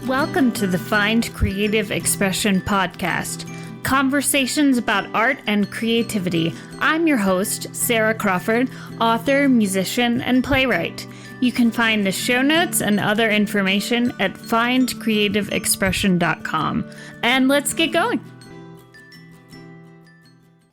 Welcome to the Find Creative Expression podcast, conversations about art and creativity. I'm your host, Sarah Crawford, author, musician, and playwright. You can find the show notes and other information at findcreativeexpression.com. And let's get going.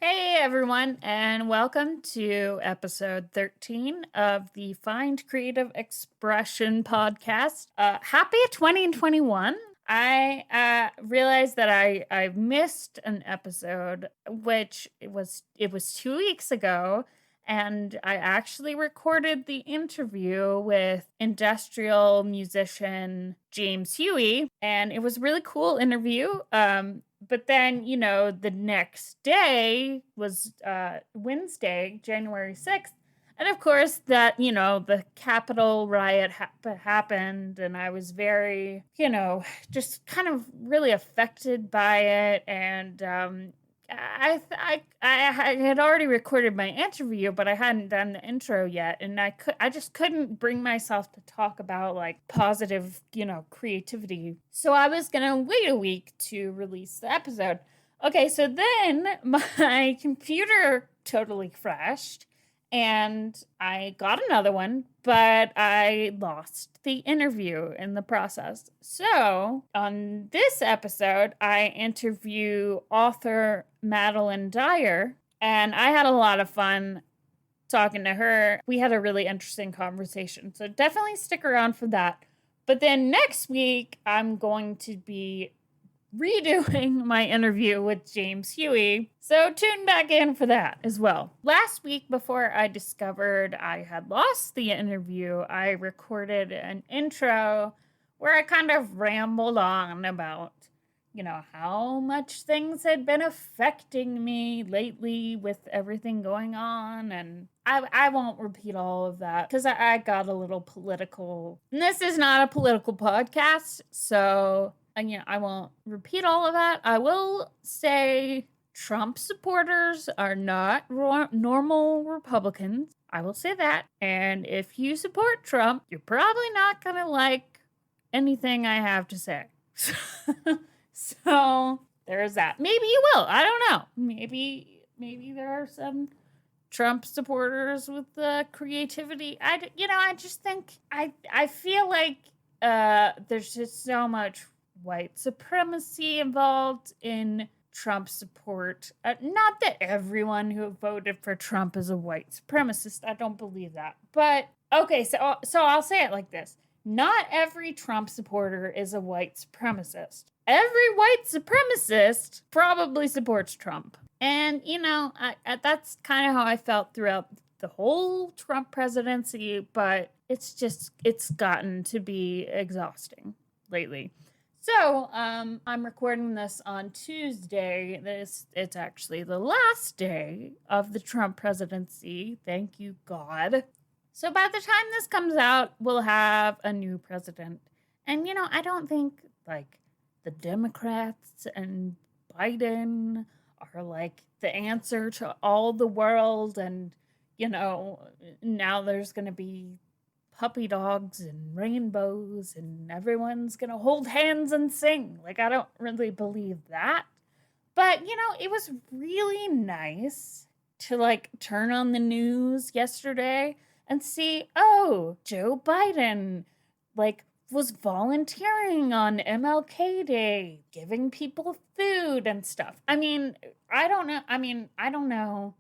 Hey everyone, and welcome to episode 13 of the Find Creative Expression podcast. Happy 2021. I realized that I missed an episode, which it was 2 weeks ago, and I actually recorded the interview with industrial musician James Huey, and it was a really cool interview. But then, the next day was Wednesday, January 6th. And of course, that, the Capitol riot happened. And I was very, just kind of really affected by it. And I had already recorded my interview, but I hadn't done the intro yet. And I just couldn't bring myself to talk about like positive, creativity. So I was going to wait a week to release the episode. Okay, so then my computer totally crashed and I got another one, but I lost the interview in the process. So on this episode, I interview author Madeline Dyer, and I had a lot of fun talking to her. We had a really interesting conversation, so definitely stick around for that. But then next week, I'm going to be redoing my interview with James Huey, so tune back in for that as well. Last week, before I discovered I had lost the interview, I recorded an intro where I kind of rambled on about, how much things had been affecting me lately with everything going on, and I won't repeat all of that because I got a little political. And this is not a political podcast, so I won't repeat all of that. I will say Trump supporters are not normal Republicans. I will say that. And if you support Trump, you're probably not going to like anything I have to say. So there's that. Maybe you will. I don't know. Maybe there are some Trump supporters with creativity. I just think I feel like there's just so much white supremacy involved in Trump support. Not that everyone who voted for Trump is a white supremacist. I don't believe that. But okay, so I'll say it like this. Not every Trump supporter is a white supremacist. Every white supremacist probably supports Trump. And, that's kind of how I felt throughout the whole Trump presidency, but it's gotten to be exhausting lately. So, I'm recording this on Tuesday. It's actually the last day of the Trump presidency. Thank you, God. So by the time this comes out, we'll have a new president. And, I don't think, the Democrats and Biden are, the answer to all the world. And, now there's going to be puppy dogs and rainbows and everyone's gonna hold hands and sing. I don't really believe that. But, it was really nice to turn on the news yesterday and see, oh, Joe Biden was volunteering on MLK Day, giving people food and stuff. I don't know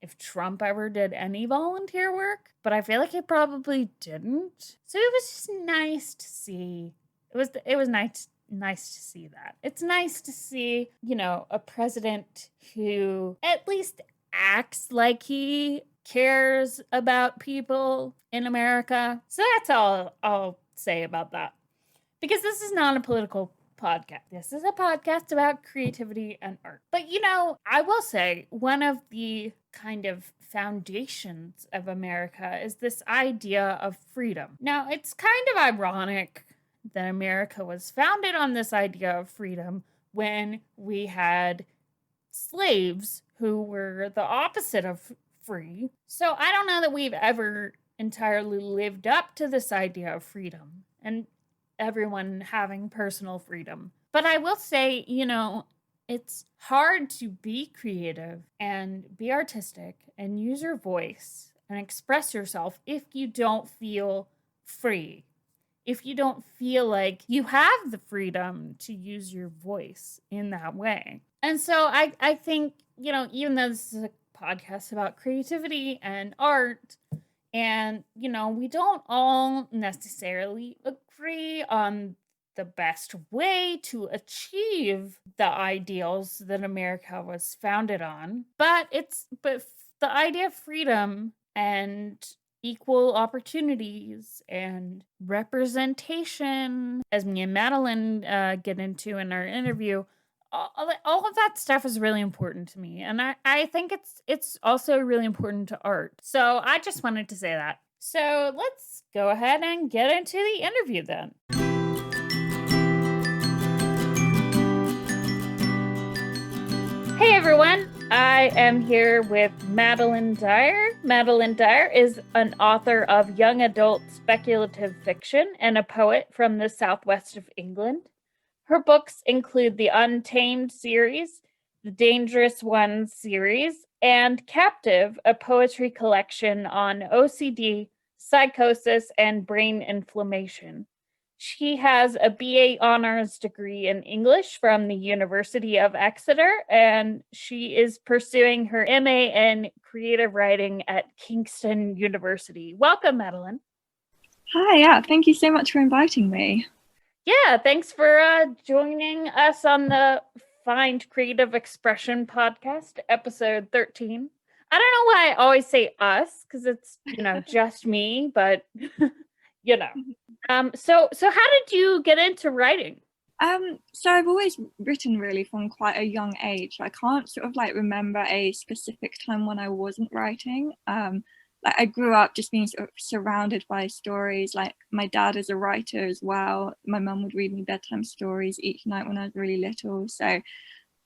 if Trump ever did any volunteer work, but I feel like he probably didn't. So it was just nice to see. It was nice to see that. It's nice to see, a president who at least acts like he cares about people in America. So that's all I'll say about that. Because this is not a political podcast. This is a podcast about creativity and art. But, I will say one of the kind of foundations of America is this idea of freedom. Now, it's kind of ironic that America was founded on this idea of freedom when we had slaves who were the opposite of free. So I don't know that we've ever entirely lived up to this idea of freedom. And everyone having personal freedom. But I will say, it's hard to be creative and be artistic and use your voice and express yourself if you don't feel free, if you don't feel like you have the freedom to use your voice in that way. And so I think, even though this is a podcast about creativity and art, and, we don't all necessarily agree on the best way to achieve the ideals that America was founded on. But the idea of freedom and equal opportunities and representation, as me and Madeline get into in our interview, all of that stuff is really important to me, and I think it's also really important to art. So I just wanted to say that. So let's go ahead and get into the interview then. Hey everyone, I am here with Madeline Dyer. Madeline Dyer is an author of young adult speculative fiction and a poet from the southwest of England. Her books include the Untamed series, the Dangerous Ones series, and Captive, a poetry collection on OCD, psychosis, and brain inflammation. She has a BA honors degree in English from the University of Exeter, and she is pursuing her MA in creative writing at Kingston University. Welcome, Madeline. Hi, yeah, thank you so much for inviting me. Yeah, thanks for joining us on the Find Creative Expression podcast, episode 13. I don't know why I always say us, because it's, just me, but, So how did you get into writing? So I've always written really from quite a young age. I can't sort of like remember a specific time when I wasn't writing. Like I grew up just being sort of surrounded by stories. Like my dad is a writer as well. My mum would read me bedtime stories each night when I was really little. So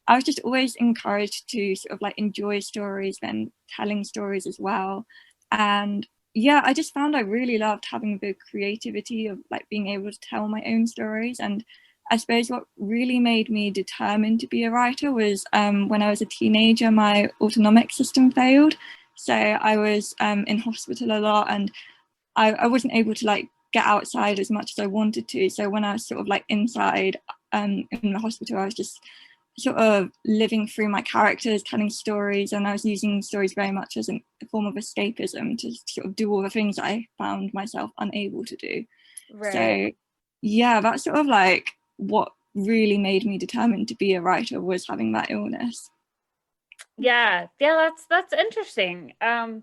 I was just always encouraged to sort of like enjoy stories and telling stories as well. And yeah, I just found I really loved having the creativity of like being able to tell my own stories. And I suppose what really made me determined to be a writer was when I was a teenager, my autonomic system failed. So I was in hospital a lot, and I wasn't able to like get outside as much as I wanted to. So when I was sort of like inside in the hospital, I was just sort of living through my characters, telling stories, and I was using stories very much as a form of escapism to sort of do all the things I found myself unable to do. Right. So yeah, that's sort of like what really made me determined to be a writer, was having that illness. Yeah, that's interesting. I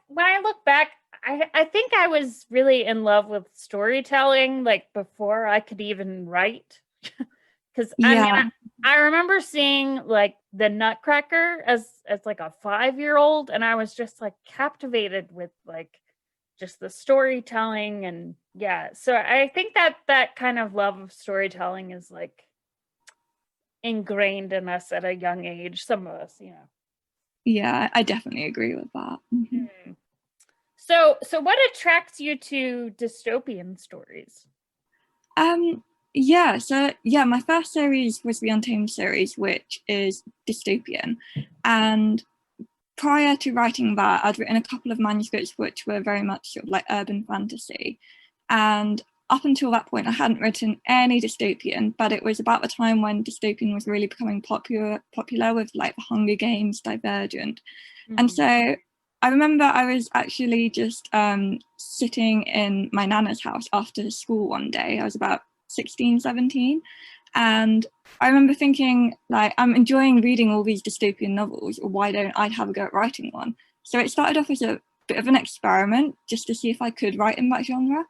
when I look back, I think I was really in love with storytelling like before I could even write. Because I remember seeing like the Nutcracker as like a 5-year-old, and I was just like captivated with like just the storytelling. And yeah, so I think that kind of love of storytelling is like ingrained in us at a young age, some of us. Yeah, I definitely agree with that. Mm-hmm. So what attracts you to dystopian stories? My first series was the Untamed series, which is dystopian. And prior to writing that, I'd written a couple of manuscripts which were very much sort of like urban fantasy. And up until that point, I hadn't written any dystopian, but it was about the time when dystopian was really becoming popular with like the Hunger Games, Divergent. Mm-hmm. And so I remember I was actually just sitting in my nana's house after school one day. I was about 16, 17. And I remember thinking, like, I'm enjoying reading all these dystopian novels, or why don't I have a go at writing one? So it started off as a bit of an experiment just to see if I could write in that genre.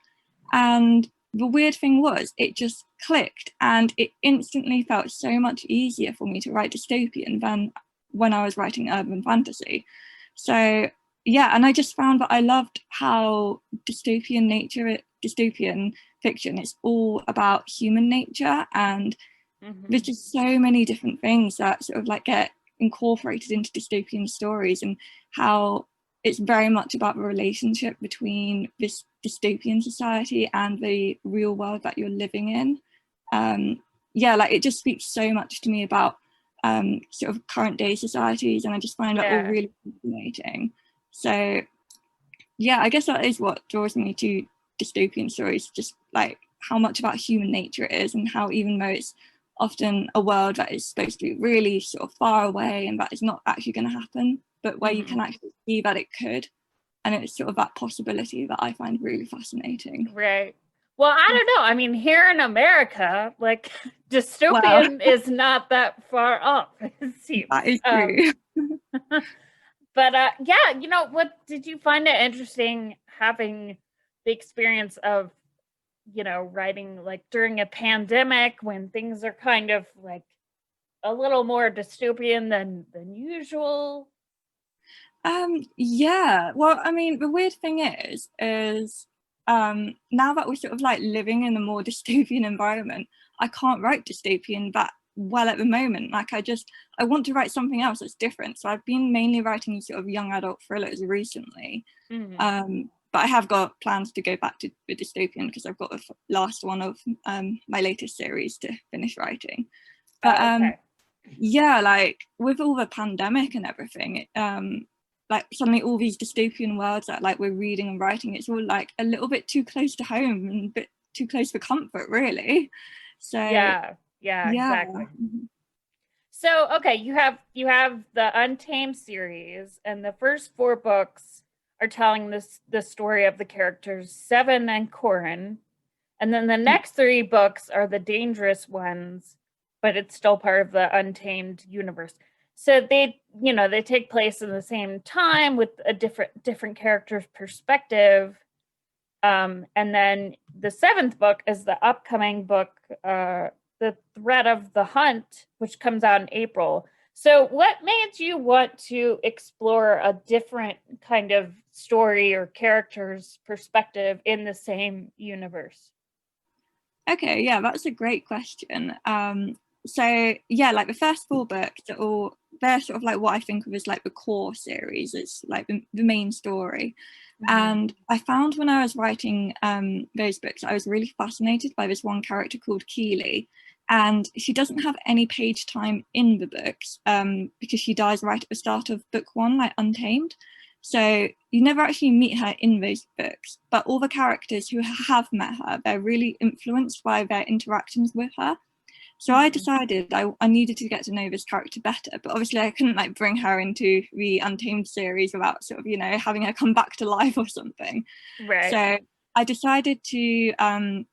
And the weird thing was, it just clicked, and it instantly felt so much easier for me to write dystopian than when I was writing urban fantasy. So yeah, and I just found that I loved how dystopian fiction, it's all about human nature, and there's just so many different things that sort of like get incorporated into dystopian stories, and how it's very much about the relationship between this dystopian society and the real world that you're living in. Yeah, like it just speaks so much to me about sort of current day societies, and I just find that all really fascinating. So yeah, I guess that is what draws me to dystopian stories, just like how much about human nature it is, and how even though it's often a world that is supposed to be really sort of far away and that is not actually going to happen, but where you can actually see that it could, and it's sort of that possibility that I find really fascinating. Right. Well, I don't know. I mean, here in America, like dystopian is not that far off, it seems. That is true. But yeah, you know, what did you find it interesting having the experience of, you know, writing like during a pandemic when things are kind of like a little more dystopian than usual? Yeah, well, I mean, the weird thing is now that we're sort of like living in a more dystopian environment, I can't write dystopian that well at the moment. Like I want to write something else that's different. So I've been mainly writing sort of young adult thrillers recently. But I have got plans to go back to the dystopian because I've got the last one of my latest series to finish writing. But yeah, like with all the pandemic and everything, like suddenly all these dystopian words that like we're reading and writing, it's all like a little bit too close to home and a bit too close for comfort, really. So yeah, exactly. So okay, you have the Untamed series, and the first 4 books are telling the story of the characters Seven and Corin, and then the next 3 books are the dangerous ones, but it's still part of the Untamed universe. So they, you know, they take place in the same time with a different character's perspective. And then the 7th book is the upcoming book, The Threat of the Hunt, which comes out in April. So what made you want to explore a different kind of story or character's perspective in the same universe? Okay, yeah, that's a great question. So yeah, like the first 4 books they're sort of like what I think of as like the core series. It's like the main story. And I found when I was writing those books, I was really fascinated by this one character called Keely. And she doesn't have any page time in the books because she dies right at the start of book 1, like Untamed. So you never actually meet her in those books, but all the characters who have met her, they're really influenced by their interactions with her. So I decided I needed to get to know this character better, but obviously I couldn't like bring her into the Untamed series without sort of, you know, having her come back to life or something. Right. So I decided to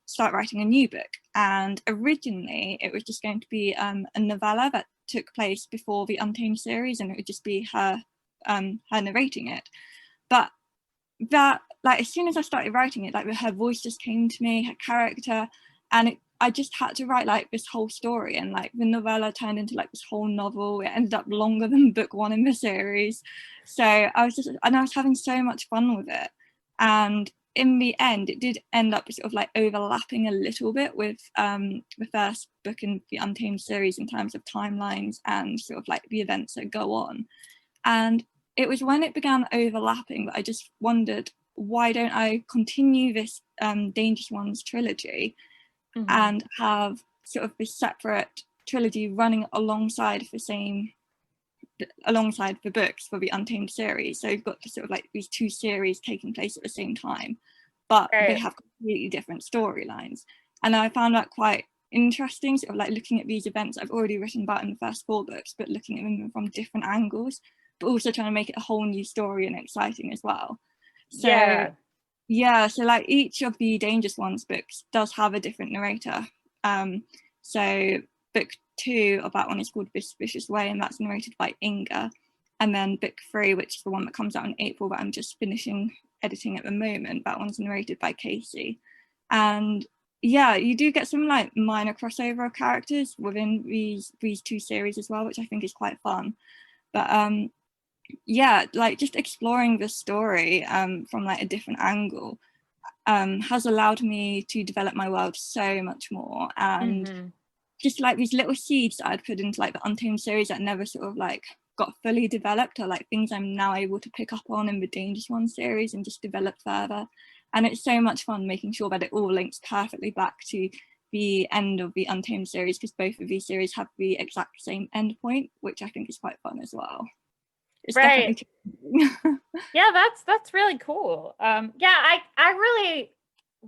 start writing a new book, and originally it was just going to be a novella that took place before the Untamed series, and it would just be her narrating it. But that, like, as soon as I started writing it, like her voice just came to me, her character, and I just had to write like this whole story, and like the novella turned into like this whole novel. It ended up longer than book 1 in the series. So I was having so much fun with it, and in the end it did end up sort of like overlapping a little bit with the first book in the Untamed series in terms of timelines and sort of like the events that go on. And it was when it began overlapping that I just wondered, why don't I continue this Dangerous Ones trilogy and have sort of this separate trilogy running alongside the books for the Untamed series. So you've got sort of like these 2 series taking place at the same time, but they have completely different storylines. And I found that quite interesting, sort of like looking at these events I've already written about in the first 4 books, but looking at them from different angles, but also trying to make it a whole new story and exciting as well. So yeah, so like each of the Dangerous Ones books does have a different narrator. So book 2 of that one is called This Vicious Way, and that's narrated by Inga. And then book 3, which is the one that comes out in April that I'm just finishing editing at the moment, that one's narrated by Casey. And yeah, you do get some like minor crossover of characters within these 2 series as well, which I think is quite fun. But yeah, like just exploring the story from like a different angle has allowed me to develop my world so much more. And just like these little seeds that I'd put into like the Untamed series that never sort of like got fully developed are like things I'm now able to pick up on in the Dangerous One series and just develop further. And it's so much fun making sure that it all links perfectly back to the end of the Untamed series, because both of these series have the exact same end point, which I think is quite fun as well. It's Right. definitely Yeah, that's really cool. Yeah, I really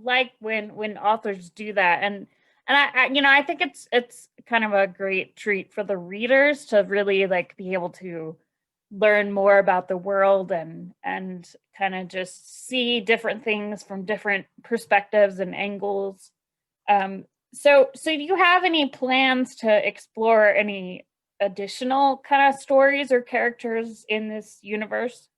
like when authors do that, and I you know, I think it's kind of a great treat for the readers to really like be able to learn more about the world and kind of just see different things from different perspectives and angles. So do you have any plans to explore any additional kind of stories or characters in this universe?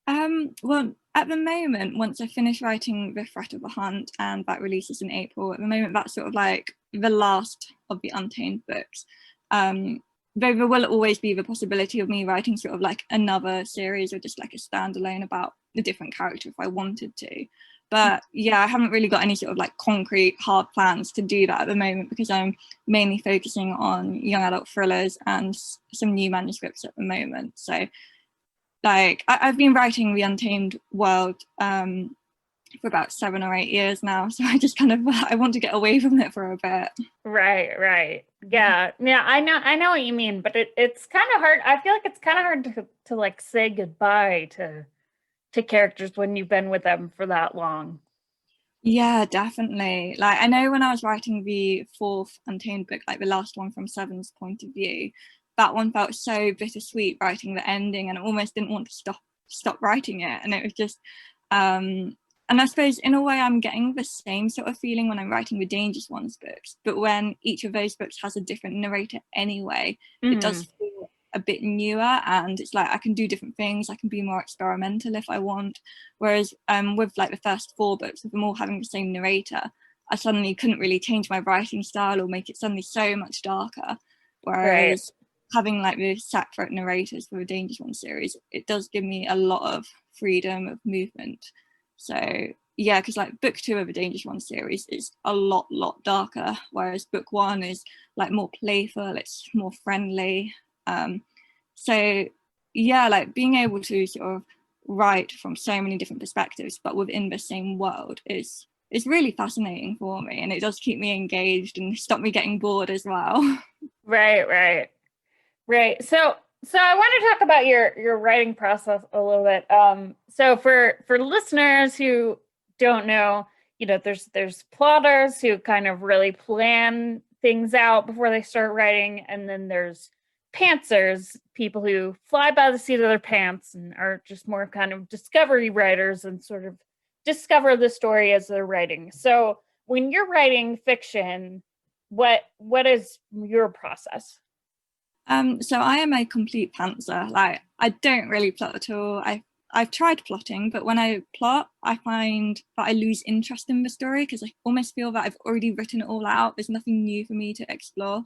Well, at the moment, once I finish writing The Threat of the Hunt and that releases in April, at the moment that's sort of like the last of the Untamed books. Though there will always be the possibility of me writing sort of like another series or just like a standalone about a different character if I wanted to. But yeah, I haven't really got any sort of like concrete hard plans to do that at the moment, because I'm mainly focusing on young adult thrillers and some new manuscripts at the moment. So like I've been writing the Untamed world for about 7 or 8 years now, so I just kind of I want to get away from it for a bit. Right. Yeah. I know what you mean, but it's kind of hard. I feel like it's kind of hard to like say goodbye to characters when you've been with them for that long. Yeah, definitely. Like I know when I was writing the fourth Untamed book, like the last one from Seven's point of view, that one felt so bittersweet writing the ending, and I almost didn't want to stop writing it. And it was just and I suppose in a way I'm getting the same sort of feeling when I'm writing the Dangerous Ones books, but when each of those books has a different narrator anyway, it does feel a bit newer, and it's like I can do different things, I can be more experimental if I want. Whereas with like the first 4 books, with them all having the same narrator, I suddenly couldn't really change my writing style or make it suddenly so much darker. Right. Whereas having like the separate narrators for the Dangerous One series, it does give me a lot of freedom of movement. So yeah, because like book 2 of the Dangerous One series is a lot darker, whereas book 1 is like more playful, it's more friendly. So yeah, like being able to sort of write from so many different perspectives but within the same world is really fascinating for me, and it does keep me engaged and stop me getting bored as well. Right. So I want to talk about your writing process a little bit. So for listeners who don't know, you know, there's plotters who kind of really plan things out before they start writing, and then there's pantsers, people who fly by the seat of their pants and are just more kind of discovery writers and sort of discover the story as they're writing. So when you're writing fiction, what is your process? So I am a complete pantser. Like I don't really plot at all. I've tried plotting, but when I plot, I find that I lose interest in the story because I almost feel that I've already written it all out. There's nothing new for me to explore.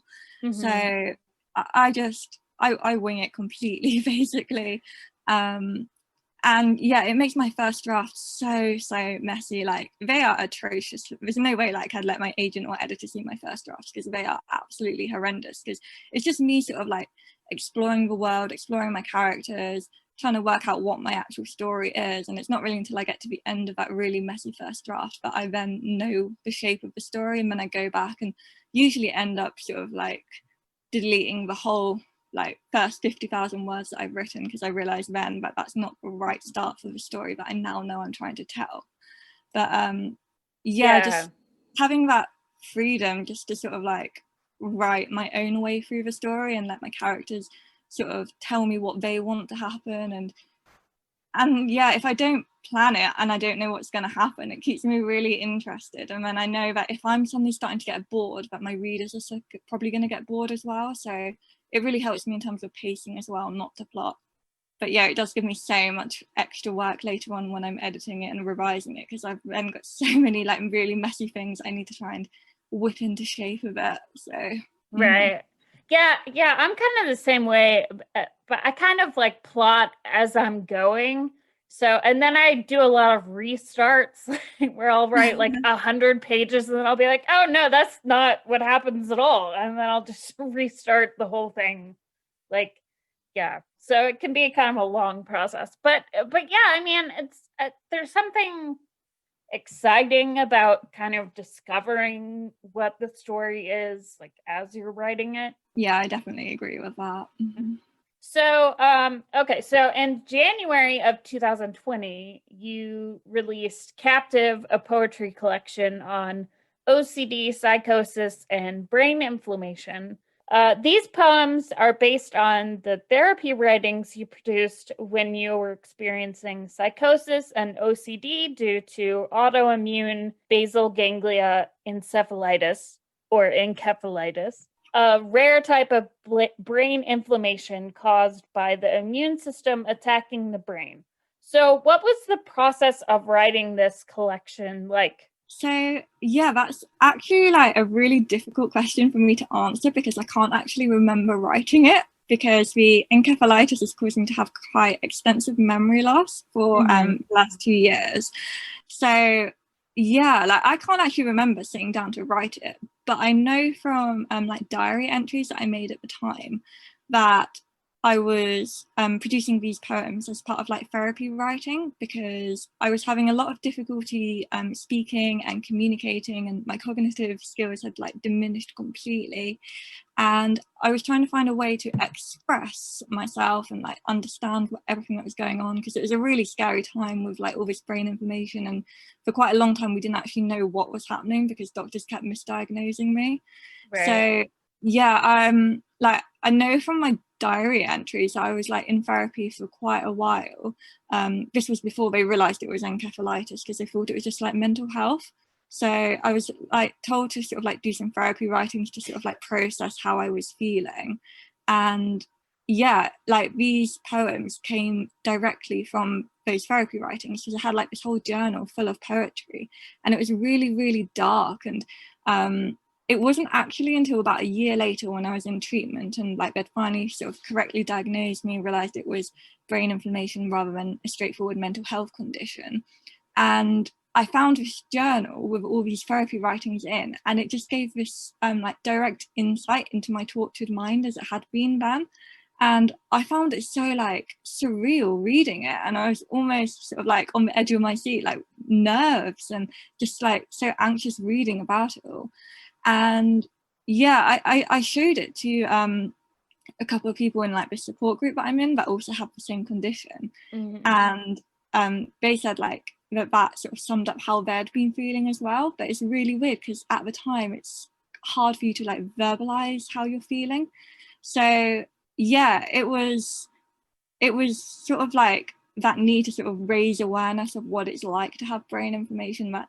So I wing it completely, basically. And yeah, it makes my first draft so messy. Like they are atrocious. There's no way like I'd let my agent or editor see my first drafts, because they are absolutely horrendous, because it's just me sort of like exploring the world, exploring my characters, trying to work out what my actual story is. And it's not really until I get to the end of that really messy first draft that I then know the shape of the story, and then I go back and usually end up sort of like deleting the whole like first 50,000 words that I've written, because I realized then that that's not the right start for the story that I now know I'm trying to tell. But yeah, just having that freedom just to sort of like write my own way through the story and let my characters sort of tell me what they want to happen. And yeah, if I don't plan it and I don't know what's going to happen, it keeps me really interested. And then I know that if I'm suddenly starting to get bored, that my readers are probably going to get bored as well. So it really helps me in terms of pacing as well, not to plot. But yeah, it does give me so much extra work later on when I'm editing it and revising it, because I've then got so many like really messy things I need to try and whip into shape a bit. So right. Yeah, I'm kind of the same way, but I kind of like plot as I'm going. So, and then I do a lot of restarts where I'll write like 100 pages and then I'll be like, oh no, that's not what happens at all. And then I'll just restart the whole thing. Like, Yeah. So it can be kind of a long process, but yeah, I mean, it's there's something exciting about kind of discovering what the story is like as you're writing it. Yeah, I definitely agree with that. Mm-hmm. So, okay, so in January of 2020, you released Captive, a poetry collection on OCD, psychosis, and brain inflammation. These poems are based on the therapy writings you produced when you were experiencing psychosis and OCD due to autoimmune basal ganglia encephalitis or encephalitis, a rare type of brain inflammation caused by the immune system attacking the brain. So, what was the process of writing this collection like? So yeah, that's actually like a really difficult question for me to answer because I can't actually remember writing it because the encephalitis is causing me to have quite extensive memory loss for the last 2 years. So yeah, like I can't actually remember sitting down to write it, but I know from like diary entries that I made at the time that I was producing these poems as part of like therapy writing because I was having a lot of difficulty speaking and communicating, and my cognitive skills had like diminished completely. And I was trying to find a way to express myself and like understand everything that was going on because it was a really scary time with like all this brain inflammation, and for quite a long time we didn't actually know what was happening because doctors kept misdiagnosing me. Right. So yeah, like I know from my diary entries I was like in therapy for quite a while. This was before they realized it was encephalitis because they thought it was just like mental health. So I was like told to sort of like do some therapy writings to sort of like process how I was feeling. And yeah, like these poems came directly from those therapy writings because I had like this whole journal full of poetry, and it was really, really dark. And it wasn't actually until about a year later when I was in treatment and like they'd finally sort of correctly diagnosed me and realized it was brain inflammation rather than a straightforward mental health condition. And I found this journal with all these therapy writings in, and it just gave this like direct insight into my tortured mind as it had been then. And I found it so like surreal reading it, and I was almost sort of like on the edge of my seat, like nerves, and just like so anxious reading about it all. And yeah, I showed it to a couple of people in like the support group that I'm in that also have the same condition. And they said like that sort of summed up how they'd been feeling as well. But it's really weird because at the time it's hard for you to like verbalize how you're feeling. So yeah, it was sort of like that need to sort of raise awareness of what it's like to have brain inflammation that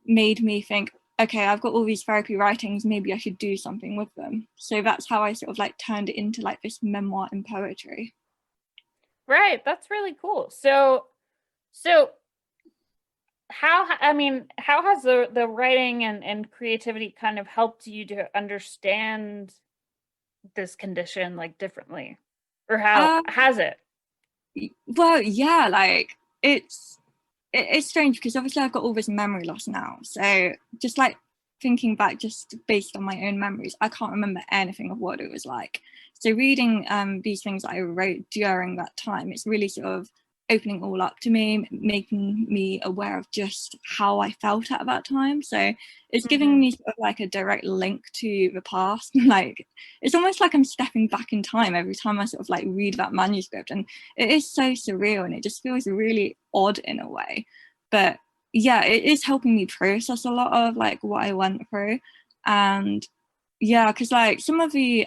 made me think, okay, I've got all these therapy writings, maybe I should do something with them. So that's how I sort of like turned it into like this memoir in poetry. Right, that's really cool. So how, I mean, how has the writing and creativity kind of helped you to understand this condition like differently, or how has it? Well, yeah, like it's strange because obviously I've got all this memory loss now. So just like thinking back, just based on my own memories, I can't remember anything of what it was like. So reading these things that I wrote during that time, it's really sort of opening all up to me, making me aware of just how I felt at that time. So it's giving me sort of like a direct link to the past. Like it's almost like I'm stepping back in time every time I sort of like read that manuscript, and it is so surreal and it just feels really odd in a way. But yeah, it is helping me process a lot of like what I went through. And yeah, because like some of the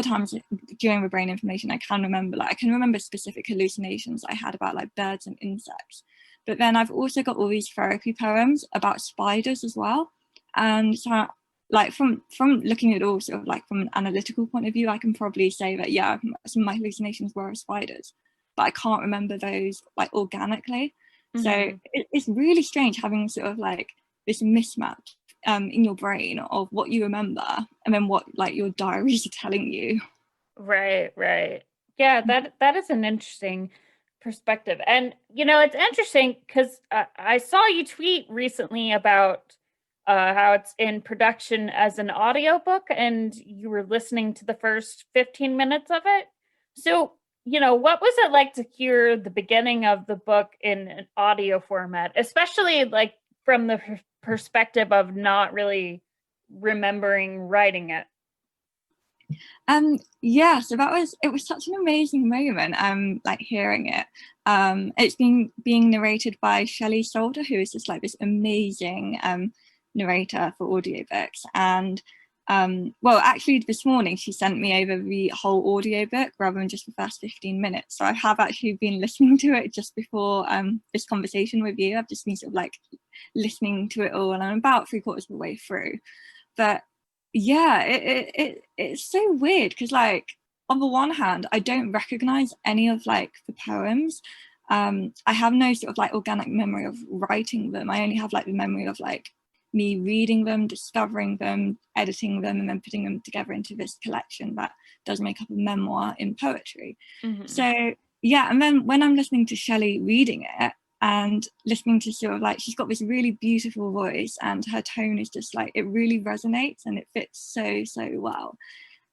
times during the brain inflammation, I can remember specific hallucinations I had about like birds and insects. But then I've also got all these therapy poems about spiders as well. And so like from looking at all sort of like from an analytical point of view, I can probably say that yeah, some of my hallucinations were of spiders, but I can't remember those like organically. So it's really strange having sort of like this mismatch in your brain of what you remember and then what like your diaries are telling you. Right. Yeah, that is an interesting perspective. And you know, it's interesting because I saw you tweet recently about how it's in production as an audiobook and you were listening to the first 15 minutes of it. So, what was it like to hear the beginning of the book in an audio format, especially like from the perspective of not really remembering writing it? Yeah, so it was such an amazing moment, like hearing it. It's been being narrated by Shelley Solder, who is just like this amazing narrator for audiobooks. And well, actually this morning she sent me over the whole audiobook rather than just the first 15 minutes. So I have actually been listening to it just before this conversation with you. I've just been sort of like listening to it all, and I'm about 3/4 of the way through. But yeah, it's so weird because, like, on the one hand, I don't recognize any of like the poems. I have no sort of like organic memory of writing them. I only have like the memory of like me reading them, discovering them, editing them, and then putting them together into this collection that does make up a memoir in poetry. Mm-hmm. So yeah, and then when I'm listening to Shelley reading it, and listening to sort of like, she's got this really beautiful voice and her tone is just like, it really resonates and it fits so well.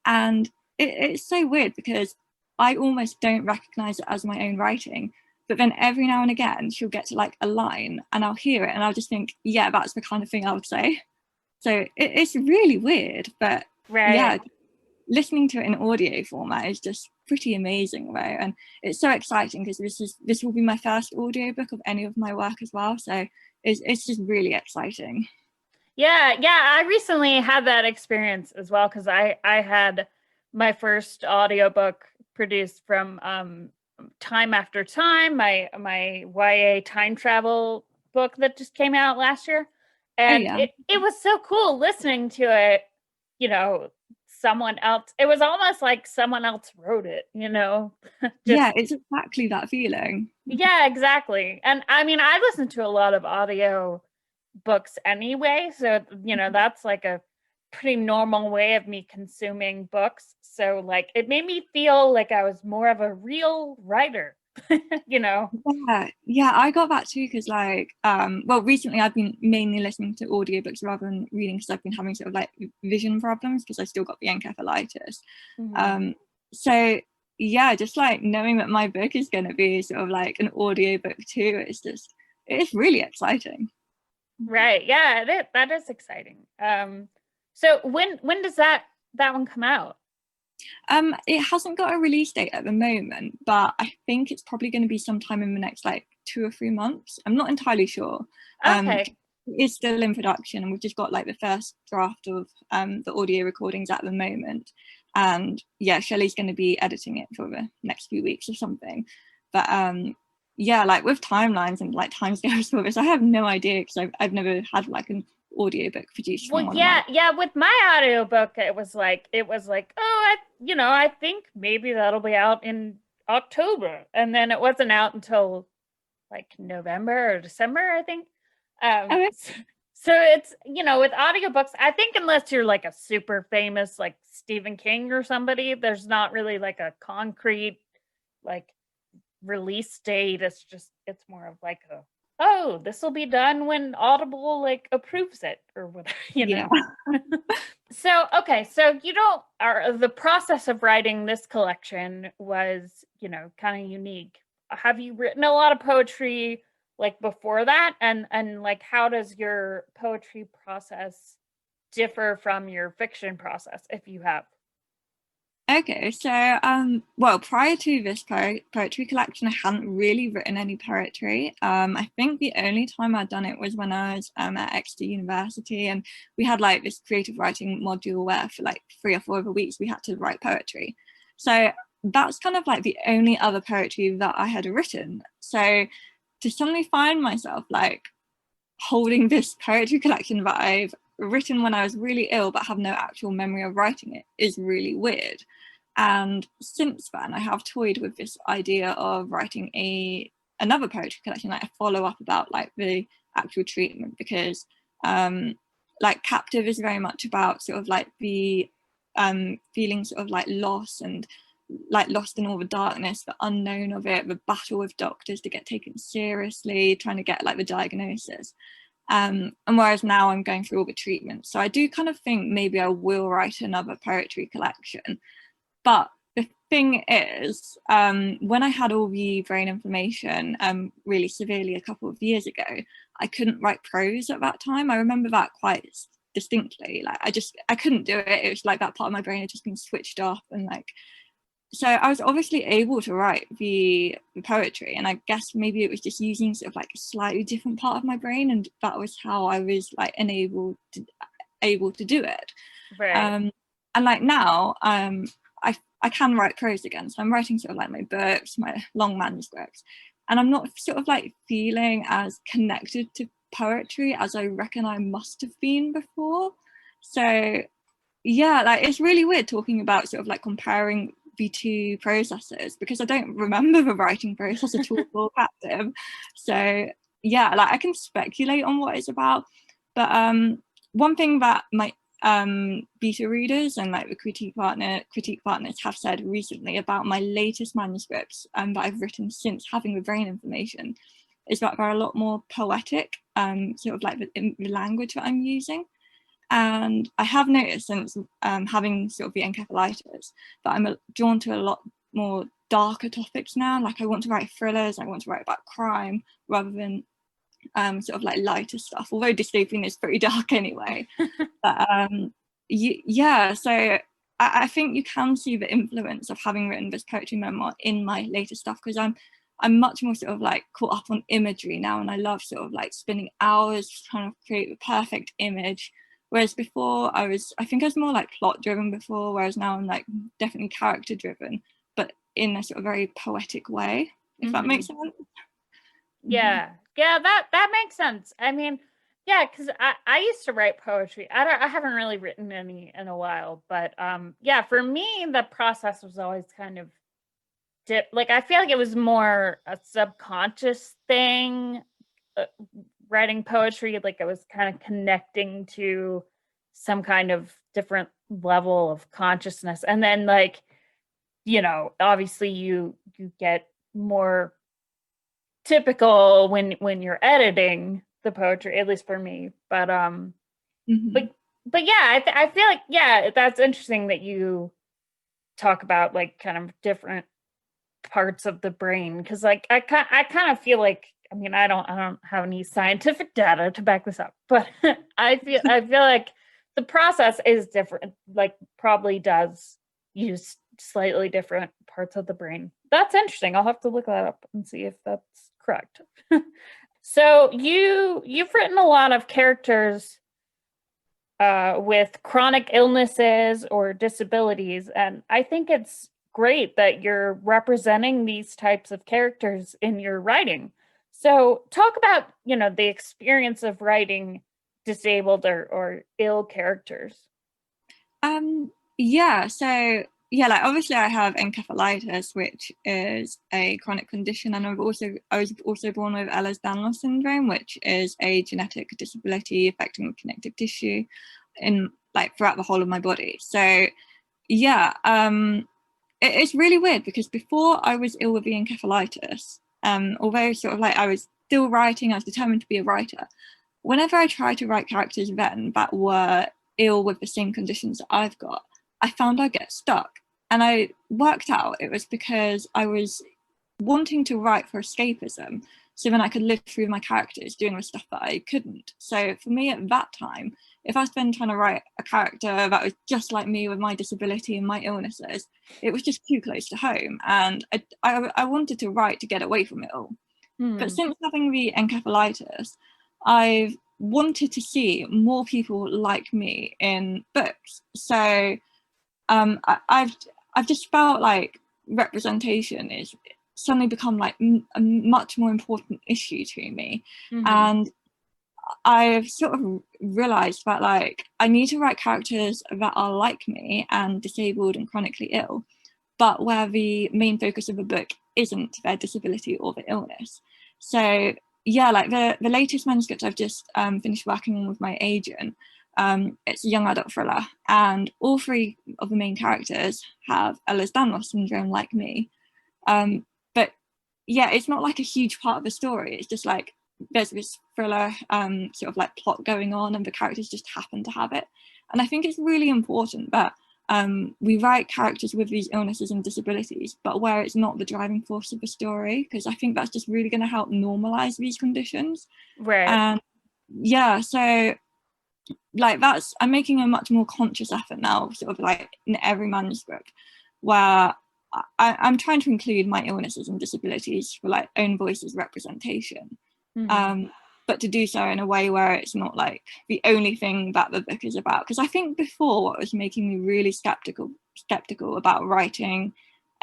And it's so weird because I almost don't recognize it as my own writing, but then every now and again she'll get to like a line and I'll hear it and I'll just think, yeah, that's the kind of thing I would say. So it's really weird, but Right. yeah, listening to it in audio format is just pretty amazing, right? And it's so exciting because this will be my first audiobook of any of my work as well. So it's just really exciting. Yeah, I recently had that experience as well because I had my first audiobook produced from Time After Time, my YA time travel book that just came out last year. And yeah, it was so cool listening to it, someone else. It was almost like someone else wrote it, yeah, just it's exactly that feeling. yeah, exactly. And I mean, I listen to a lot of audio books anyway, so that's like a pretty normal way of me consuming books. So like it made me feel like I was more of a real writer, you know. Yeah, I got that too because like well, recently I've been mainly listening to audiobooks rather than reading because I've been having sort of like vision problems because I still got the encephalitis. Mm-hmm. So yeah, just like knowing that my book is going to be sort of like an audiobook too, it's really exciting. Right. Yeah, that is exciting. So when does that one come out? It hasn't got a release date at the moment, but I think it's probably going to be sometime in the next like 2 or 3 months. I'm not entirely sure. Okay. It's still in production, and we've just got like the first draft of the audio recordings at the moment. And yeah, Shelley's going to be editing it for the next few weeks or something. But yeah, like with timelines and like timescales for this, I have no idea because I've never had like an audiobook produced from Well, one of my. yeah, with my audiobook, it was like, oh, I think maybe that'll be out in October. And then it wasn't out until like November or December, I think. Um, Oh, so it's, with audiobooks, I think unless you're like a super famous like Stephen King or somebody, there's not really like a concrete like release date. It's more of like a, oh, this will be done when Audible like approves it or whatever, yeah. So, okay, so the process of writing this collection was, kind of unique. Have you written a lot of poetry like before that? And like how does your poetry process differ from your fiction process if you have? Okay, so well, prior to this poetry collection, I hadn't really written any poetry. I think the only time I'd done it was when I was at Exeter University, and we had like this creative writing module where for like 3 or 4 of the weeks we had to write poetry. So that's kind of like the only other poetry that I had written. So to suddenly find myself like holding this poetry collection that I've written when I was really ill but have no actual memory of writing it is really weird. And since then, I have toyed with this idea of writing another poetry collection, like a follow up about like the actual treatment, because like Captive is very much about sort of like the feelings of like loss and like lost in all the darkness, the unknown of it, the battle with doctors to get taken seriously, trying to get like the diagnosis. And whereas now I'm going through all the treatment. So I do kind of think maybe I will write another poetry collection. But the thing is, when I had all the brain inflammation really severely a couple of years ago, I couldn't write prose at that time. I remember that quite distinctly. Like I couldn't do it. It was like that part of my brain had just been switched off, and like, so I was obviously able to write the poetry, and I guess maybe it was just using sort of like a slightly different part of my brain, and that was how I was like able to do it. Right. And like now, I can write prose again, so I'm writing sort of like my books, my long manuscripts, and I'm not sort of like feeling as connected to poetry as I reckon I must have been before. So yeah, like it's really weird talking about sort of like comparing the two processes, because I don't remember the writing process at all for Captive. So yeah, like I can speculate on what it's about, but one thing that my beta readers and like the critique partners have said recently about my latest manuscripts that I've written since having the brain inflammation is that they're a lot more poetic, sort of like the language that I'm using. And I have noticed since having sort of the encephalitis that I'm drawn to a lot more darker topics now. Like I want to write thrillers, I want to write about crime rather than sort of like lighter stuff, although dystopian is pretty dark anyway. But yeah, so I think you can see the influence of having written this poetry memoir in my later stuff, because I'm much more sort of like caught up on imagery now, and I love sort of like spending hours trying to create the perfect image. Whereas before I think I was more like plot driven before, whereas now I'm like definitely character driven, but in a sort of very poetic way, if that makes sense. Yeah. Yeah, that makes sense. I mean, yeah, because I used to write poetry. I haven't really written any in a while, but yeah, for me the process was always kind of like I feel like it was more a subconscious thing, writing poetry. Like I was kind of connecting to some kind of different level of consciousness, and then like, you know, obviously you get more typical when you're editing the poetry, at least for me. But but yeah, I feel like, yeah, that's interesting that you talk about like kind of different parts of the brain, because like I kind of feel like, I mean, I don't have any scientific data to back this up, but I feel like the process is different, like probably does use slightly different parts of the brain. That's interesting. I'll have to look that up and see if that's correct. So you've written a lot of characters with chronic illnesses or disabilities, and I think it's great that you're representing these types of characters in your writing. So talk about, you know, the experience of writing disabled or ill characters. Yeah, so yeah, like obviously I have encephalitis, which is a chronic condition, and I was also born with Ehlers-Danlos syndrome, which is a genetic disability affecting connective tissue in like throughout the whole of my body. So yeah, it's really weird, because before I was ill with the encephalitis, although sort of like I was still writing, I was determined to be a writer. Whenever I tried to write characters then that were ill with the same conditions that I've got, I found I'd get stuck. And I worked out it was because I was wanting to write for escapism, so then I could live through my characters doing the stuff that I couldn't. So for me at that time, if I was then trying to write a character that was just like me with my disability and my illnesses, it was just too close to home. And I wanted to write to get away from it all. But since having the encephalitis, I've wanted to see more people like me in books. So I've just felt like representation is suddenly become like a much more important issue to me. And I've sort of realized that like I need to write characters that are like me and disabled and chronically ill, but where the main focus of the book isn't their disability or the illness. So yeah, like the latest manuscript I've just finished working on with my agent, it's a young adult thriller, and all three of the main characters have Ehlers-Danlos syndrome like me. But yeah, it's not like a huge part of the story. It's just like there's this thriller sort of like plot going on, and the characters just happen to have it. And I think it's really important that we write characters with these illnesses and disabilities, but where it's not the driving force of the story, because I think that's just really going to help normalize these conditions. Right. And yeah, so like I'm making a much more conscious effort now, sort of like in every manuscript, where I'm trying to include my illnesses and disabilities for like own voices representation. But to do so in a way where it's not like the only thing that the book is about. Because I think before, what was making me really skeptical about writing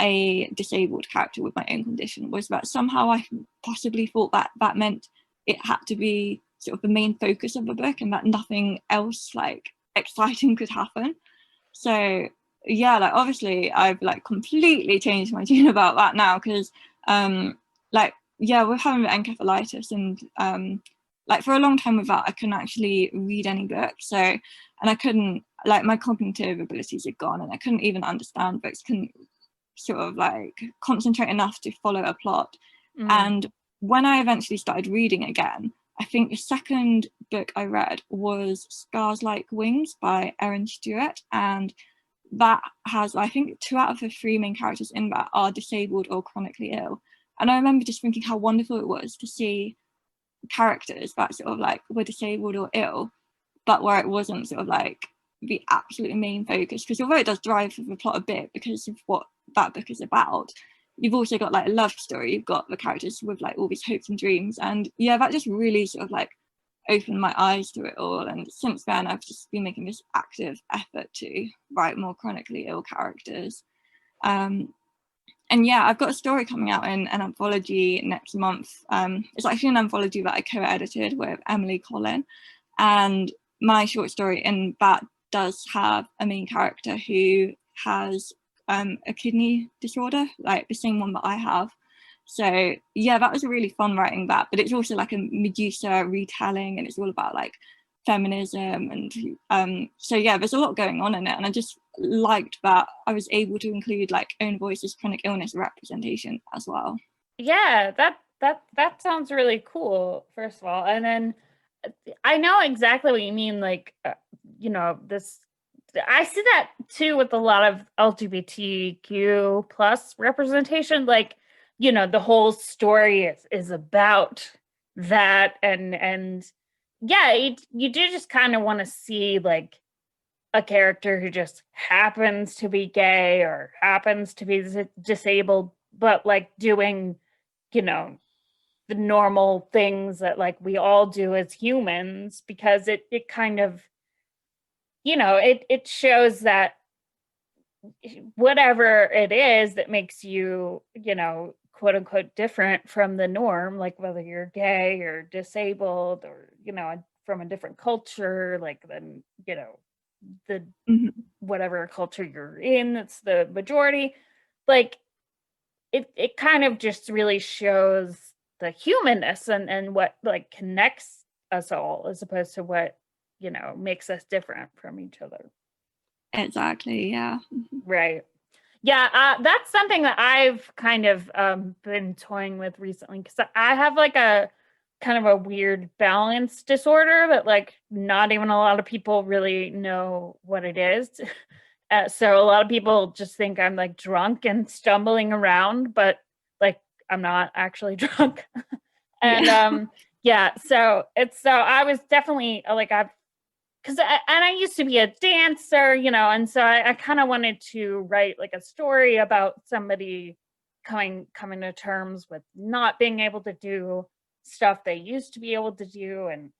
a disabled character with my own condition was that somehow I possibly thought that meant it had to be sort of the main focus of the book, and that nothing else like exciting could happen. So yeah, like obviously I've like completely changed my tune about that now, because like yeah, we're having encephalitis, and like for a long time with that I couldn't actually read any books, so, and I couldn't, like my cognitive abilities had gone, and I couldn't even understand books, couldn't sort of like concentrate enough to follow a plot. And when I eventually started reading again, I think the second book I read was Scars Like Wings by Erin Stewart, and that has, I think, 2 out of the 3 main characters in that are disabled or chronically ill. And I remember just thinking how wonderful it was to see characters that sort of like were disabled or ill, but where it wasn't sort of like the absolute main focus, because although it does drive the plot a bit because of what that book is about, you've also got like a love story, you've got the characters with like all these hopes and dreams, and yeah, that just really sort of like opened my eyes to it all. And since then I've just been making this active effort to write more chronically ill characters. And yeah, I've got a story coming out in an anthology next month. It's actually an anthology that I co-edited with Emily Collin, and my short story in that does have a main character who has a kidney disorder, like the same one that I have. So yeah, that was really fun writing that, but it's also like a Medusa retelling, and it's all about like feminism, and so yeah, there's a lot going on in it, and I just liked that I was able to include like own voices chronic illness representation as well. Yeah, that sounds really cool, first of all. And then I know exactly what you mean, like you know, this, I see that too with a lot of LGBTQ plus representation, like, you know, the whole story is about that, and yeah, you do just kind of want to see like a character who just happens to be gay or happens to be disabled, but like doing, you know, the normal things that like we all do as humans, because it kind of, you know, it shows that whatever it is that makes you, you know, quote unquote different from the norm, like whether you're gay or disabled or, you know, from a different culture, like then, you know, the whatever culture you're in, that's the majority, like it kind of just really shows the humanness and what like connects us all, as opposed to what, you know, makes us different from each other. Exactly, yeah. Right. Yeah, that's something that I've kind of been toying with recently, because I have like a kind of a weird balance disorder that like not even a lot of people really know what it is. So a lot of people just think I'm like drunk and stumbling around, but like I'm not actually drunk. And yeah, so I was definitely like because I used to be a dancer, you know, and so I kind of wanted to write like a story about somebody coming to terms with not being able to do stuff they used to be able to do, and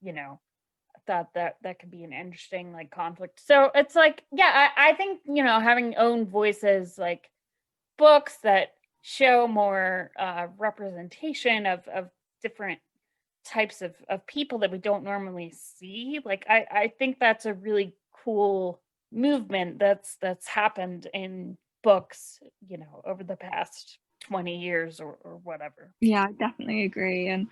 you know, I thought that could be an interesting like conflict. So it's like, yeah, I think, you know, having own voices, like books that show more representation of different types of people that we don't normally see, like I think that's a really cool movement that's happened in books, you know, over the past 20 years or whatever. Yeah, I definitely agree. And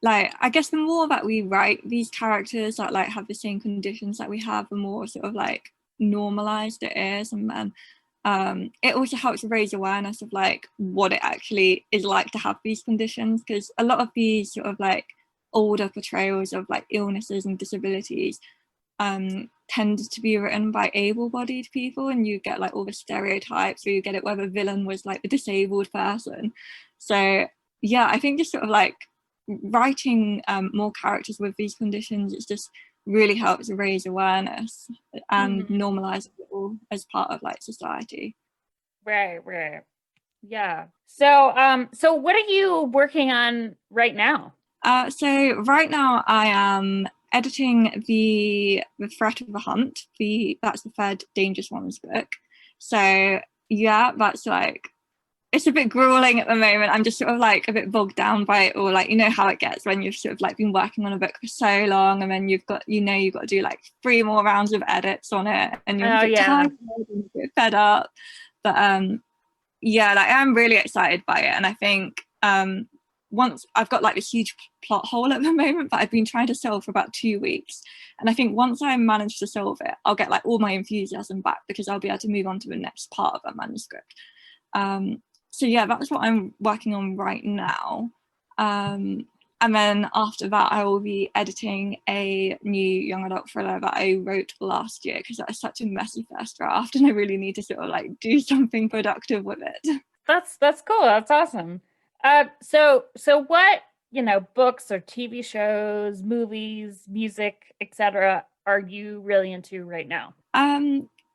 like I guess the more that we write these characters that like have the same conditions that we have, the more sort of like normalized it is, and it also helps raise awareness of like what it actually is like to have these conditions, because a lot of these sort of like older portrayals of like illnesses and disabilities tended to be written by able-bodied people, and you get like all the stereotypes, or you get it where the villain was like the disabled person. So yeah, I think just sort of like writing more characters with these conditions, it's just really helps raise awareness and normalize it all as part of like society. Right. Yeah. So what are you working on right now? So right now I am editing the Threat of the Hunt. That's the third Dangerous Ones book. So yeah, that's like, it's a bit grueling at the moment. I'm just sort of like a bit bogged down by it all. Like, you know how it gets when you've sort of like been working on a book for so long, and then you've got to do like 3 more rounds of edits on it, and you're a bit tired and a bit fed up. But yeah, like I'm really excited by it, and I think once I've got like this huge plot hole at the moment that I've been trying to solve for about 2 weeks, and I think once I manage to solve it, I'll get like all my enthusiasm back, because I'll be able to move on to the next part of that manuscript. So yeah, that's what I'm working on right now. And then after that, I will be editing a new young adult thriller that I wrote last year, because that was such a messy first draft, and I really need to sort of like do something productive with it. That's cool. That's awesome. So what, books or TV shows, movies, music, etc. are you really into right now?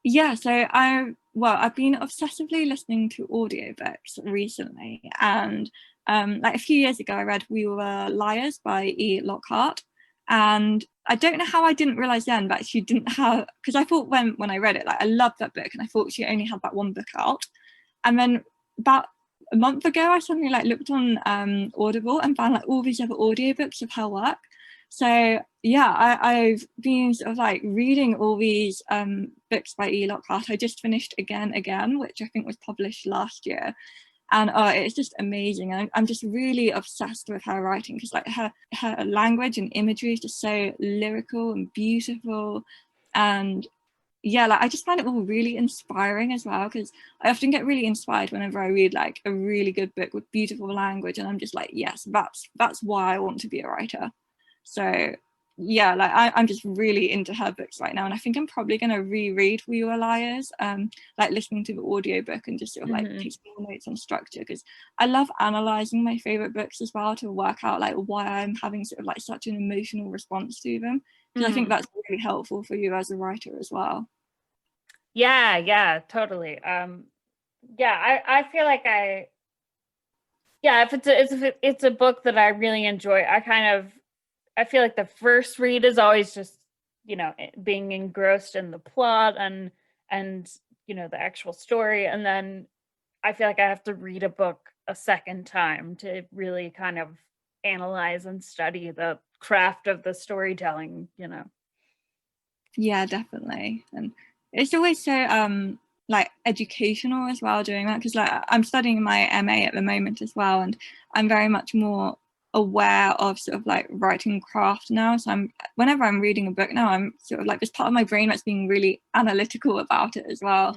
Yeah, so I've been obsessively listening to audiobooks recently, and like a few years ago I read We Were Liars by E. Lockhart, and I don't know how I didn't realize then that she didn't have, because I thought when I read it, like I loved that book and I thought she only had that one book out, and then about a month ago I suddenly like looked on Audible and found like all these other audiobooks of her work. So yeah, I've been sort of like reading all these books by E. Lockhart. I just finished Again, which I think was published last year. And it's just amazing. I'm just really obsessed with her writing, because like her language and imagery is just so lyrical and beautiful. And yeah, like I just find it all really inspiring as well, because I often get really inspired whenever I read like a really good book with beautiful language, and I'm just like, yes, that's why I want to be a writer. So yeah, like I'm just really into her books right now, and I think I'm probably going to reread We Were Liars, like listening to the audiobook and just sort of like take some notes on structure, because I love analysing my favourite books as well, to work out like why I'm having sort of like such an emotional response to them, because I think that's really helpful for you as a writer as well. Yeah, totally. I feel like if it's a book that I really enjoy, I feel like the first read is always just, being engrossed in the plot and the actual story. And then I feel like I have to read a book a second time to really kind of analyze and study the craft of the storytelling, Yeah, definitely. And it's always so like educational as well doing that, because like I'm studying my MA at the moment as well, and I'm very much more aware of sort of like writing craft now. So whenever I'm reading a book now, I'm sort of like, there's part of my brain that's being really analytical about it as well.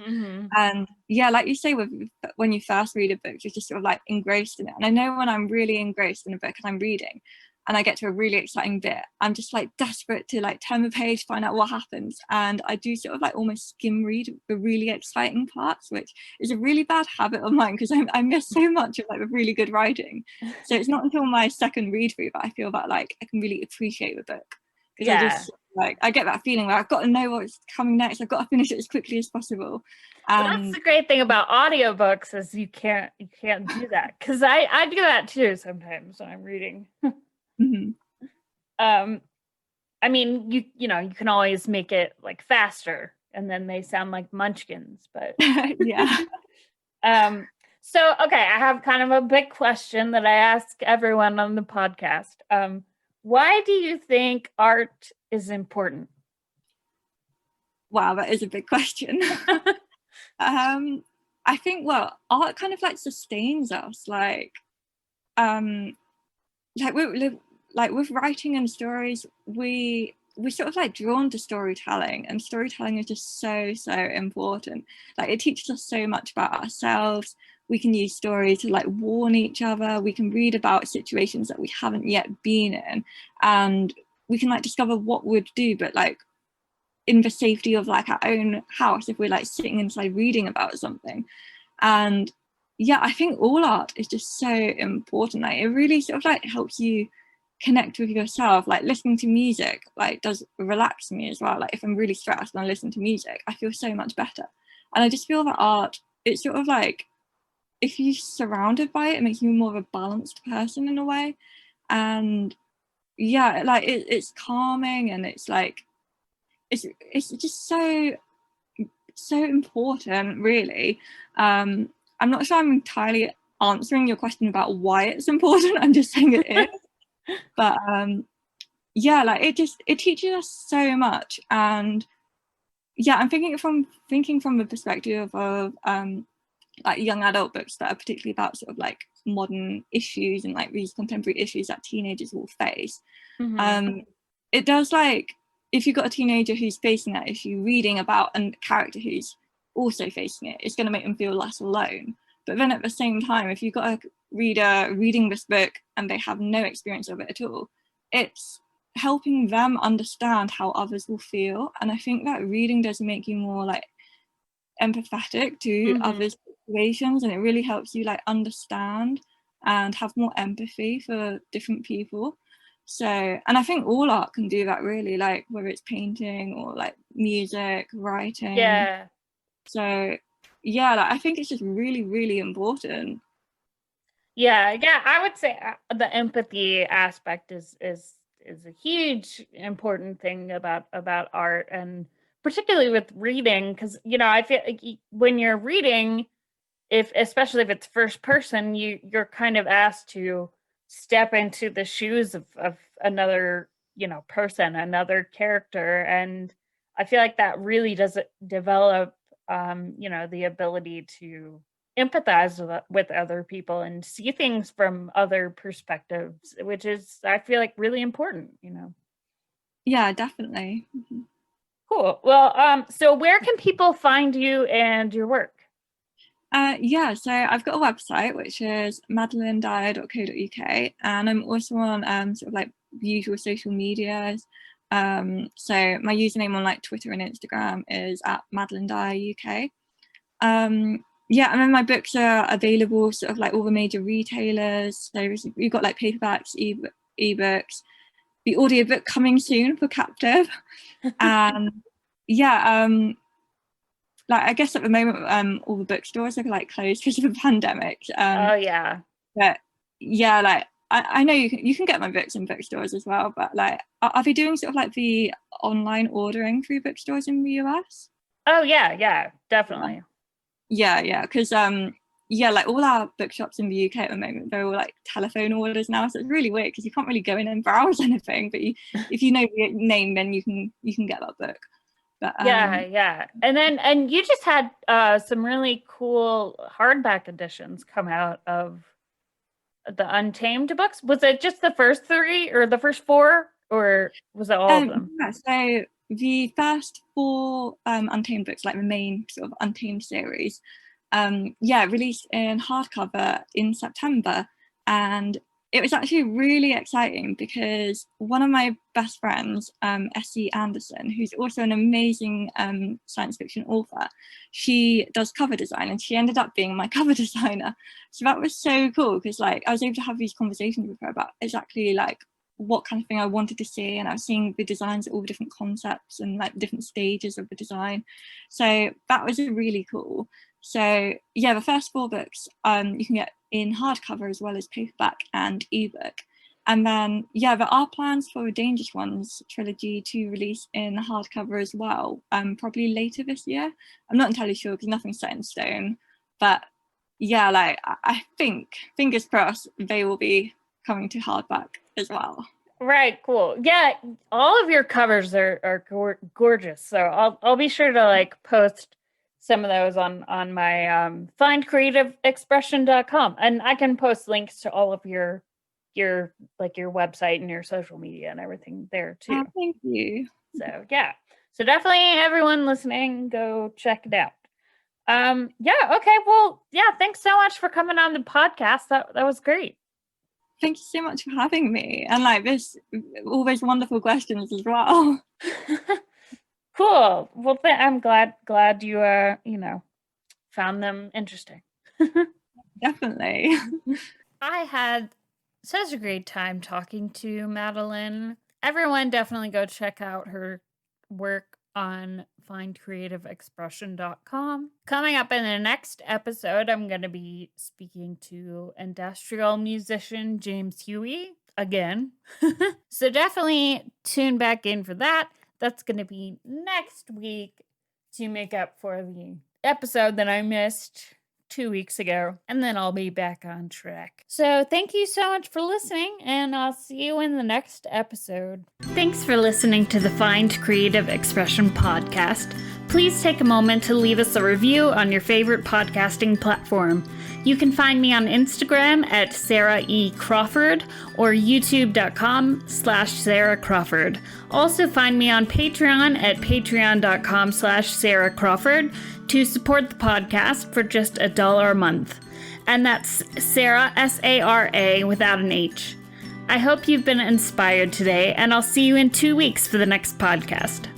And yeah, like you say, when you first read a book, you're just sort of like engrossed in it. And I know when I'm really engrossed in a book and I'm reading, and I get to a really exciting bit, I'm just like desperate to like turn the page, find out what happens. And I do sort of like almost skim read the really exciting parts, which is a really bad habit of mine, because I miss so much of like the really good writing. So it's not until my second read through that I feel that like I can really appreciate the book, because I just like, I get that feeling where I've got to know what's coming next. I've got to finish it as quickly as possible. And that's the great thing about audiobooks, is you can't do that, because I do that too sometimes when I'm reading. I mean, you can always make it like faster, and then they sound like munchkins, but yeah. So okay, I have kind of a big question that I ask everyone on the podcast. Why do you think art is important? Wow, that is a big question. I think, well, art kind of like sustains us, like with writing and stories, we're sort of like drawn to storytelling, and storytelling is just so important. Like it teaches us so much about ourselves. We can use story to like warn each other. We can read about situations that we haven't yet been in, and we can like discover what we'd do, but like in the safety of like our own house if we're like sitting inside reading about something. And yeah, I think all art is just so important. Like it really sort of like helps you connect with yourself. Like listening to music like does relax me as well. Like if I'm really stressed and I listen to music, I feel so much better. And I just feel that art, it's sort of like, if you're surrounded by it, it makes you more of a balanced person in a way. And yeah, like it's calming, and it's like it's just so important, really. I'm not sure I'm entirely answering your question about why it's important. I'm just saying it is. But yeah, like it teaches us so much. And yeah, I'm thinking from the perspective of like young adult books that are particularly about sort of like modern issues and like these contemporary issues that teenagers will face. It does, like, if you've got a teenager who's facing that issue, reading about a character who's also facing it, it's going to make them feel less alone. But then at the same time, if you've got a reader reading this book and they have no experience of it at all, it's helping them understand how others will feel. And I think that reading does make you more like empathetic to others' situations, and it really helps you like understand and have more empathy for different people. So, and I think all art can do that, really, like whether it's painting or like music, writing. Yeah. So yeah, like I think it's just really, really important. Yeah, I would say the empathy aspect is a huge important thing about art, and particularly with reading, because I feel like when you're reading, especially if it's first person, you're kind of asked to step into the shoes of another person, another character, and I feel like that really does develop the ability to empathize with other people and see things from other perspectives, which is, I feel like, really important. Yeah, definitely. Cool. Well, so where can people find you and your work? Yeah, so I've got a website which is madelinedyer.co.uk, and I'm also on sort of like usual social medias. So my username on like Twitter and Instagram is at Madeline Dyer UK. Yeah, and then my books are available sort of like all the major retailers. So we've got like paperbacks, ebooks, the audiobook coming soon for Captive. And yeah, like I guess at the moment all the bookstores are like closed because of the pandemic. Oh yeah. But yeah, like I know you can get my books in bookstores as well, but like are they doing sort of like the online ordering through bookstores in the US? Oh yeah, definitely. Yeah, because yeah, like all our bookshops in the UK at the moment, they're all like telephone orders now, so it's really weird because you can't really go in and browse anything, but if you know the name, then you can get that book. But yeah, and you just had some really cool hardback editions come out of the Untamed books. Was it just the first 3 or the first 4, or was it all of them? Yeah, so the first 4 Untamed books, like the main sort of Untamed series, released in hardcover in September, and it was actually really exciting because one of my best friends, Essie Anderson, who's also an amazing science fiction author, she does cover design, and she ended up being my cover designer. So that was so cool because like I was able to have these conversations with her about exactly like what kind of thing I wanted to see, and I was seeing the designs at all the different concepts and like different stages of the design. So that was really cool. So yeah, the first 4 books you can get in hardcover as well as paperback and ebook. And then yeah, there are plans for a Dangerous Ones trilogy to release in hardcover as well, probably later this year. I'm not entirely sure because nothing's set in stone, but yeah, like I think, fingers crossed, they will be coming to hardback as well. Right, cool. Yeah, all of your covers are gorgeous. So I'll be sure to like post some of those on my findcreativeexpression.com, and I can post links to all of your like your website and your social media and everything there too. Oh, thank you. So yeah. So definitely everyone listening, go check it out. Yeah, okay. Well, yeah, thanks so much for coming on the podcast. That was great. Thank you so much for having me, and like all those wonderful questions as well. Cool. Well, I'm glad you found them interesting. Definitely. I had such a great time talking to Madeline. Everyone definitely go check out her work on findcreativeexpression.com. Coming up in the next episode, I'm going to be speaking to industrial musician James Huey again. So definitely tune back in for that. That's going to be next week to make up for the episode that I missed 2 weeks ago, and then I'll be back on track. So thank you so much for listening, and I'll see you in the next episode. Thanks for listening to the Find Creative Expression podcast. Please take a moment to leave us a review on your favorite podcasting platform. You can find me on Instagram at Sarah E. Crawford or youtube.com/Sarah Crawford. Also find me on Patreon at patreon.com/Sarah Crawford to support the podcast for just $1 a month. And that's Sarah, S-A-R-A, without an H. I hope you've been inspired today, and I'll see you in 2 weeks for the next podcast.